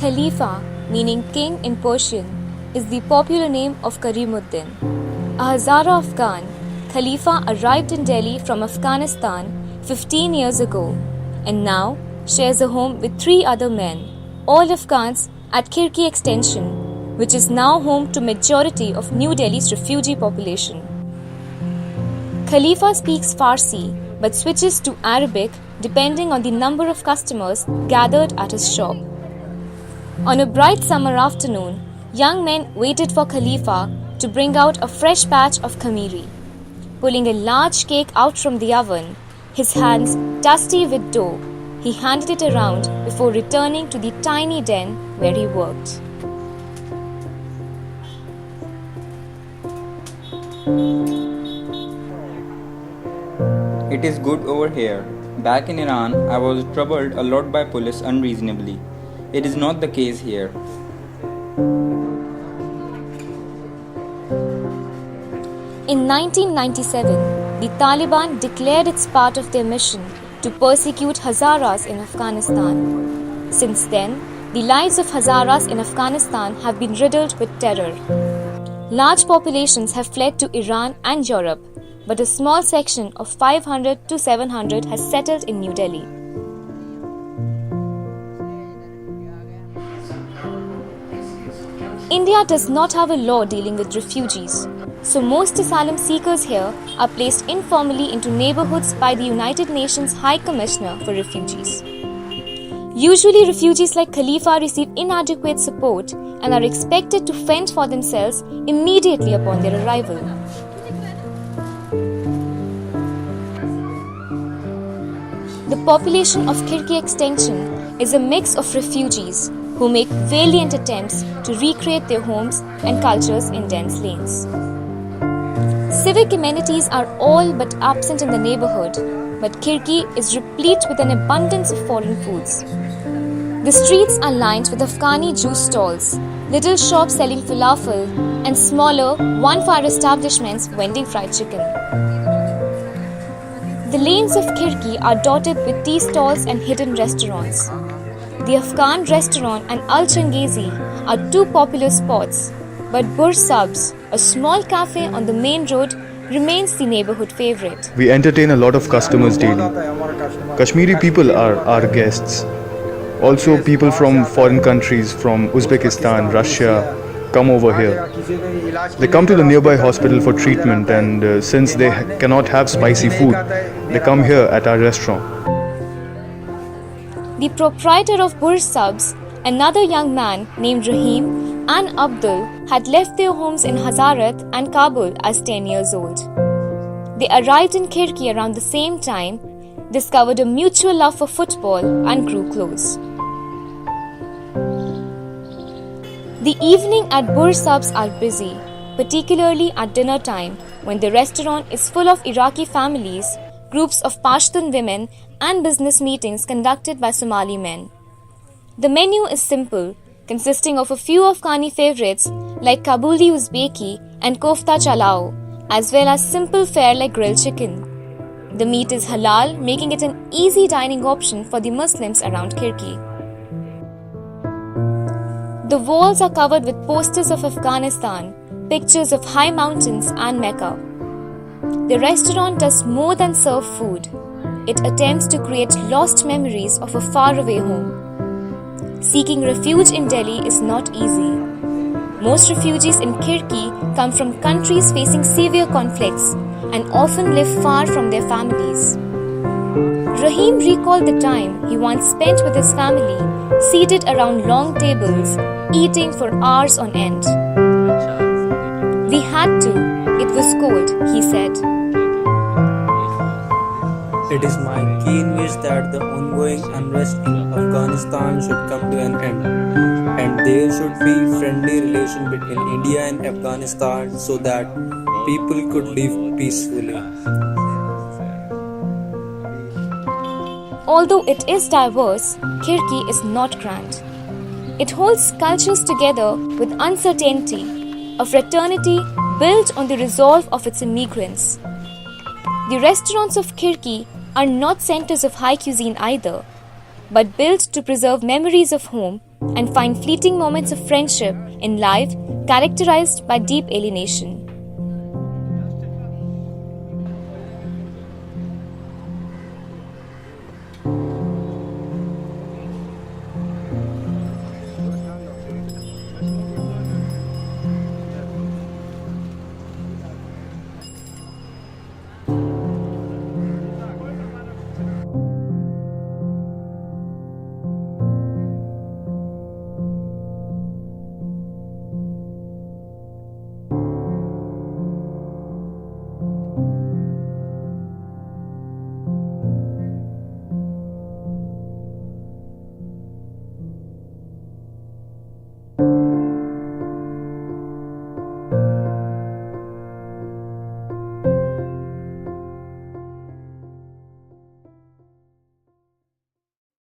Khalifa, meaning king in Persian, is the popular name of Karimuddin. A Hazara Afghan, Khalifa arrived in Delhi from Afghanistan 15 years ago and now shares a home with 3 other men, all Afghans, at Khidki Extension, which is now home to majority of New Delhi's refugee population. Khalifa speaks Farsi but switches to Arabic depending on the number of customers gathered at his shop. On a bright summer afternoon, young men waited for Khalifa to bring out a fresh batch of khamiri. Pulling a large cake out from the oven, his hands dusty with dough, he handed it around before returning to the tiny den where he worked. It is good over here. Back in Iran, I was troubled a lot by police unreasonably. It is not the case here. In 1997, the Taliban declared it part of their mission to persecute Hazaras in Afghanistan. Since then, the lives of Hazaras in Afghanistan have been riddled with terror. Large populations have fled to Iran and Europe, but a small section of 500 to 700 has settled in New Delhi. India does not have a law dealing with refugees, so most asylum seekers here are placed informally into neighborhoods by the United Nations High Commissioner for Refugees. Usually, refugees like Khalifa receive inadequate support and are expected to fend for themselves immediately upon their arrival. The population of Khidki Extension is a mix of refugees who make valiant attempts to recreate their homes and cultures in dense lanes. Civic amenities are all but absent in the neighborhood, but Khidki is replete with an abundance of foreign foods. The streets are lined with Afghani juice stalls, little shops selling falafel, and smaller one-fire establishments vending fried chicken. The lanes of Khidki are dotted with tea stalls and hidden restaurants. The Afghan restaurant and Al Changezi are 2 popular spots, but Bur Sabz, a small cafe on the main road, remains the neighborhood favorite. We entertain a lot of customers daily. Kashmiri people are our guests. Also, people from foreign countries, from Uzbekistan, Russia, come over here. They come to the nearby hospital for treatment, and since they cannot have spicy food, they come here at our restaurant. The proprietor of Bur Sabz, another young man named Rahim, and Abdul had left their homes in Hazarat and Kabul as 10 years old. They arrived in Khidki around the same time, discovered a mutual love for football, and grew close. The evening at Bur Sabz are busy, particularly at dinner time when the restaurant is full of Iraqi families, groups of Pashtun women, and business meetings conducted by Somali men. The menu is simple, consisting of a few Afghani favorites like Kabuli Uzbeki and Kofta Chalao, as well as simple fare like grilled chicken. The meat is halal, making it an easy dining option for the Muslims around Khidki. The walls are covered with posters of Afghanistan, pictures of high mountains and Mecca. The restaurant does more than serve food. It attempts to create lost memories of a faraway home. Seeking refuge in Delhi is not easy. Most refugees in Khidki come from countries facing severe conflicts and often live far from their families. Rahim recalled the time he once spent with his family, seated around long tables, eating for hours on end. We had to. It was cold, he said. It is my keen wish that the ongoing unrest in Afghanistan should come to an end, and there should be friendly relation between India and Afghanistan so that people could live peacefully. Although it is diverse, Khidki is not grand. It holds cultures together with uncertainty, a fraternity built on the resolve of its immigrants. The restaurants of Khidki are not centers of high cuisine either, but built to preserve memories of home and find fleeting moments of friendship in life characterized by deep alienation.